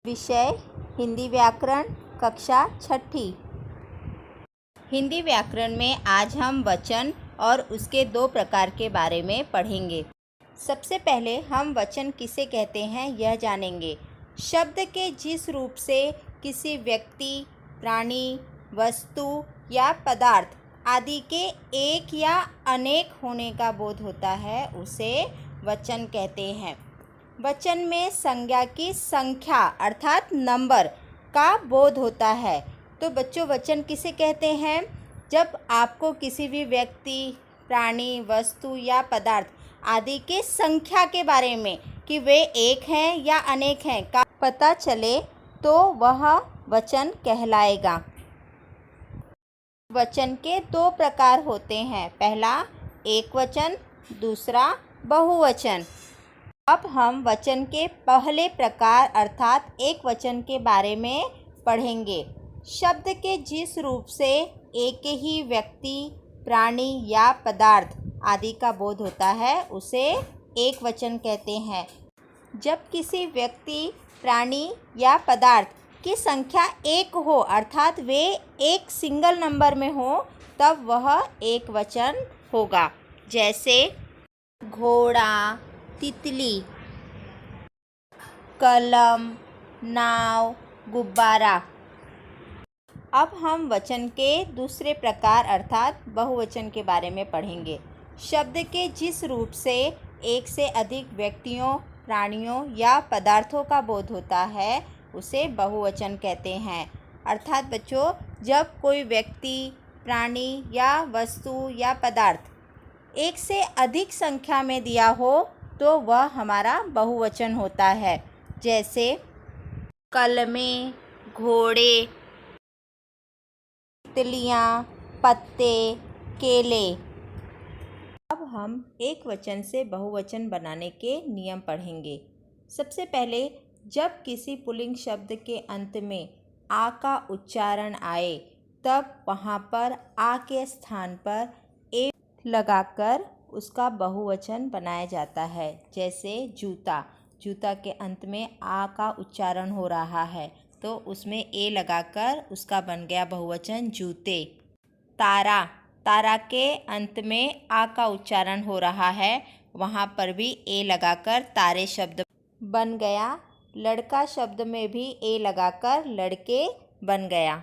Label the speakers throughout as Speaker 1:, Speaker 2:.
Speaker 1: विषय हिंदी व्याकरण कक्षा छठी। हिंदी व्याकरण में आज हम वचन और उसके दो प्रकार के बारे में पढ़ेंगे। सबसे पहले हम वचन किसे कहते हैं यह जानेंगे। शब्द के जिस रूप से किसी व्यक्ति, प्राणी, वस्तु या पदार्थ आदि के एक या अनेक होने का बोध होता है उसे वचन कहते हैं। वचन में संज्ञा की संख्या अर्थात नंबर का बोध होता है। तो बच्चों, वचन किसे कहते हैं? जब आपको किसी भी व्यक्ति, प्राणी, वस्तु या पदार्थ आदि के संख्या के बारे में कि वे एक हैं या अनेक हैं का पता चले तो वह वचन कहलाएगा। वचन के दो प्रकार होते हैं, पहला एकवचन, दूसरा बहुवचन। अब हम वचन के पहले प्रकार अर्थात एकवचन के बारे में पढ़ेंगे। शब्द के जिस रूप से एक ही व्यक्ति, प्राणी या पदार्थ आदि का बोध होता है उसे एकवचन कहते हैं। जब किसी व्यक्ति, प्राणी या पदार्थ की संख्या एक हो अर्थात वे एक सिंगल नंबर में हो तब वह एकवचन होगा। जैसे घोड़ा, तितली, कलम, नाव, गुब्बारा। अब हम वचन के दूसरे प्रकार अर्थात बहुवचन के बारे में पढ़ेंगे। शब्द के जिस रूप से एक से अधिक व्यक्तियों, प्राणियों या पदार्थों का बोध होता है उसे बहुवचन कहते हैं। अर्थात बच्चों, जब कोई व्यक्ति, प्राणी या वस्तु या पदार्थ एक से अधिक संख्या में दिया हो तो वह हमारा बहुवचन होता है। जैसे कलमें, घोड़े, तितलियाँ, पत्ते, केले। अब हम एक वचन से बहुवचन बनाने के नियम पढ़ेंगे। सबसे पहले, जब किसी पुल्लिंग शब्द के अंत में आ का उच्चारण आए तब वहाँ पर आ के स्थान पर ए लगाकर उसका बहुवचन बनाया जाता है। जैसे जूता, जूता के अंत में आ का उच्चारण हो रहा है तो उसमें ए लगाकर उसका बन गया बहुवचन जूते। तारा, तारा के अंत में आ का उच्चारण हो रहा है वहाँ पर भी ए लगाकर तारे शब्द बन गया। लड़का शब्द में भी ए लगाकर लड़के बन गया।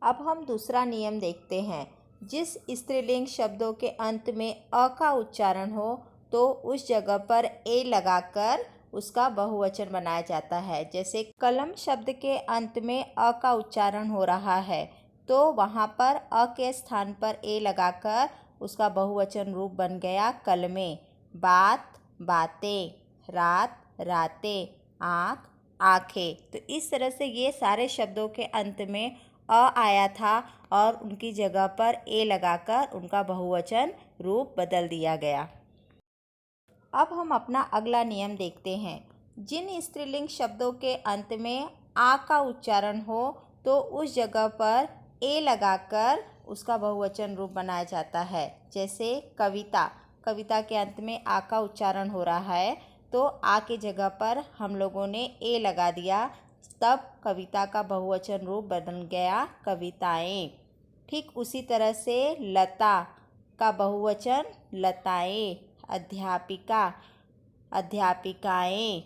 Speaker 1: अब हम दूसरा नियम देखते हैं। जिस स्त्रीलिंग शब्दों के अंत में अ का उच्चारण हो तो उस जगह पर ए लगाकर उसका बहुवचन बनाया जाता है। जैसे कलम शब्द के अंत में अ का उच्चारण हो रहा है तो वहाँ पर अ के स्थान पर ए लगाकर उसका बहुवचन रूप बन गया कलमें। बात, बातें, रात, रातें, आँख, आँखें। तो इस तरह से ये सारे शब्दों के अंत में अ आया था और उनकी जगह पर ए लगाकर उनका बहुवचन रूप बदल दिया गया। अब हम अपना अगला नियम देखते हैं। जिन स्त्रीलिंग शब्दों के अंत में आ का उच्चारण हो तो उस जगह पर ए लगाकर उसका बहुवचन रूप बनाया जाता है। जैसे कविता, कविता के अंत में आ का उच्चारण हो रहा है तो आ की जगह पर हम लोगों ने ए लगा दिया, तब कविता का बहुवचन रूप बदल गया कविताएं। ठीक उसी तरह से लता का बहुवचन लताएं, अध्यापिका, अध्यापिकाएं।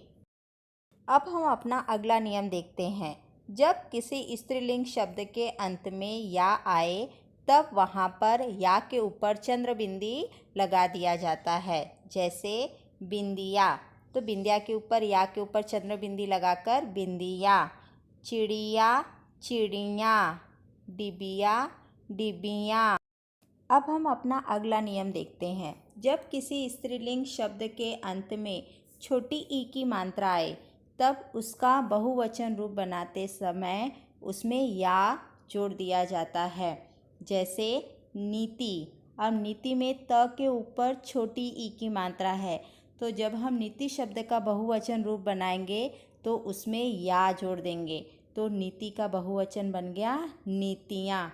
Speaker 1: अब हम अपना अगला नियम देखते हैं। जब किसी स्त्रीलिंग शब्द के अंत में या आए तब वहाँ पर या के ऊपर चंद्र बिंदी लगा दिया जाता है। जैसे बिंदिया, तो बिंदिया के ऊपर या के ऊपर चंद्र बिंदी लगाकर बिंदिया। चिड़िया, चिड़ियाँ, डिबिया, डिबियाँ। अब हम अपना अगला नियम देखते हैं। जब किसी स्त्रीलिंग शब्द के अंत में छोटी ई की मात्रा आए तब उसका बहुवचन रूप बनाते समय उसमें या जोड़ दिया जाता है। जैसे नीति, अब नीति में त के ऊपर छोटी ई की मात्रा है तो जब हम नीति शब्द का बहुवचन रूप बनाएंगे तो उसमें या जोड़ देंगे तो नीति का बहुवचन बन गया नीतियाँ।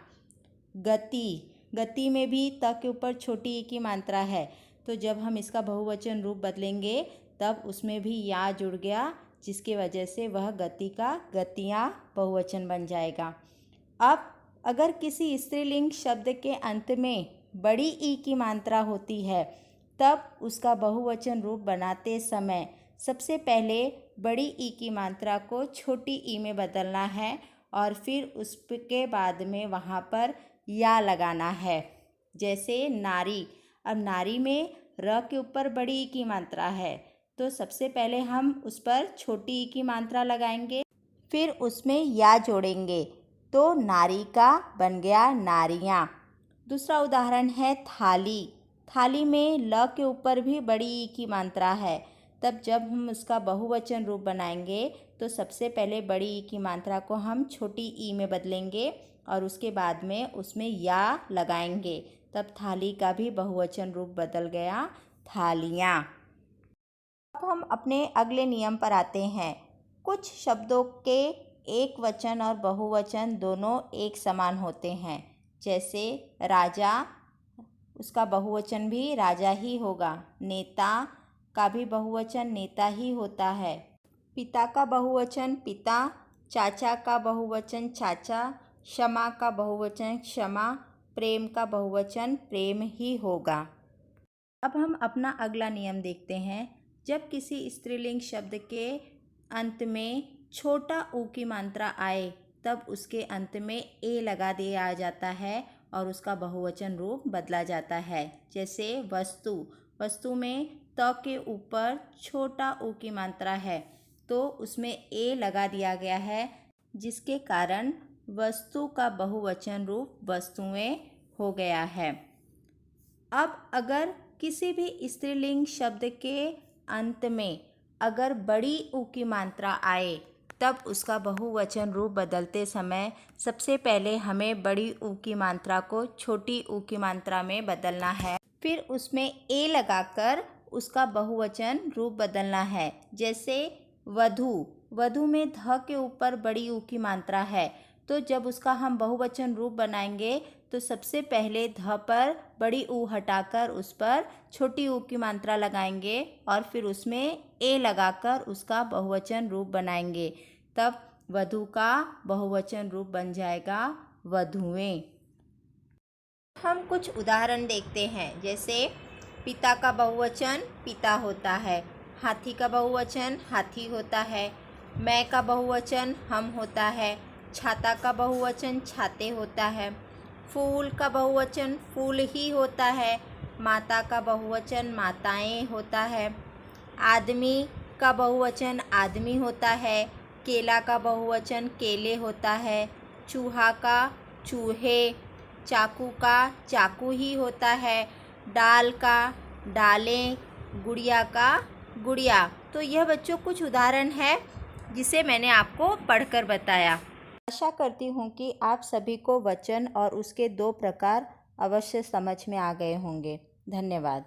Speaker 1: गति, गति में भी त के ऊपर छोटी ई की मात्रा है तो जब हम इसका बहुवचन रूप बदलेंगे तब उसमें भी या जुड़ गया जिसकी वजह से वह गति का गतियाँ बहुवचन बन जाएगा। अब अगर किसी स्त्रीलिंग शब्द के अंत में बड़ी ई की मात्रा होती है, तब उसका बहुवचन रूप बनाते समय सबसे पहले बड़ी ई की मात्रा को छोटी ई में बदलना है और फिर उसके बाद में वहाँ पर या लगाना है। जैसे नारी, अब नारी में र के ऊपर बड़ी ई की मात्रा है, तो सबसे पहले हम उस पर छोटी ई की मात्रा लगाएंगे, फिर उसमें या जोड़ेंगे, तो नारी का बन गया नारियाँ। दूसरा उदाहरण है थाली। थाली में ल के ऊपर भी बड़ी ई की मात्रा है, तब जब हम उसका बहुवचन रूप बनाएंगे तो सबसे पहले बड़ी ई की मात्रा को हम छोटी ई में बदलेंगे और उसके बाद में उसमें या लगाएंगे, तब थाली का भी बहुवचन रूप बदल गया थालियाँ। अब हम अपने अगले नियम पर आते हैं। कुछ शब्दों के एक वचन और बहुवचन दोनों एक समान होते हैं। जैसे राजा, उसका बहुवचन भी राजा ही होगा। नेता का भी बहुवचन नेता ही होता है। पिता का बहुवचन पिता, चाचा का बहुवचन चाचा, क्षमा का बहुवचन क्षमा, प्रेम का बहुवचन प्रेम ही होगा। अब हम अपना अगला नियम देखते हैं। जब किसी स्त्रीलिंग शब्द के अंत में छोटा ऊ की मात्रा आए, तब उसके अंत में ए लगा दिया जाता है और उसका बहुवचन रूप बदला जाता है। जैसे वस्तु, वस्तु में त के ऊपर छोटा ऊ की मात्रा है, तो उसमें ए लगा दिया गया है, जिसके कारण वस्तु का बहुवचन रूप वस्तुएं हो गया है। अब अगर किसी भी स्त्रीलिंग शब्द के अंत में अगर बड़ी ऊ की मात्रा आए, तब उसका बहुवचन रूप बदलते समय सबसे पहले हमें बड़ी ऊ की मात्रा को छोटी ऊ की मात्रा में बदलना है, फिर उसमें ए लगाकर उसका बहुवचन रूप बदलना है। जैसे वधू, वधू में ध के ऊपर बड़ी ऊ की मात्रा है, तो जब उसका हम बहुवचन रूप बनाएंगे तो सबसे पहले ध पर बड़ी ऊ हटाकर उस पर छोटी ऊ की मात्रा लगाएंगे और फिर उसमें ए लगाकर उसका बहुवचन रूप बनाएंगे, तब वधू का बहुवचन रूप बन जाएगा वधुएं। हम कुछ उदाहरण देखते हैं। जैसे पिता का बहुवचन पिता होता है, हाथी का बहुवचन हाथी होता है, मैं का बहुवचन हम होता है, छाता का बहुवचन छाते होता है, फूल का बहुवचन फूल ही होता है, माता का बहुवचन माताएं होता है, आदमी का बहुवचन आदमी होता है, केला का बहुवचन केले होता है, चूहा का चूहे, चाकू का चाकू ही होता है, डाल का डालें, गुड़िया का गुड़िया। तो यह बच्चों कुछ उदाहरण है जिसे मैंने आपको पढ़कर बताया। आशा करती हूँ कि आप सभी को वचन और उसके दो प्रकार अवश्य समझ में आ गए होंगे। धन्यवाद।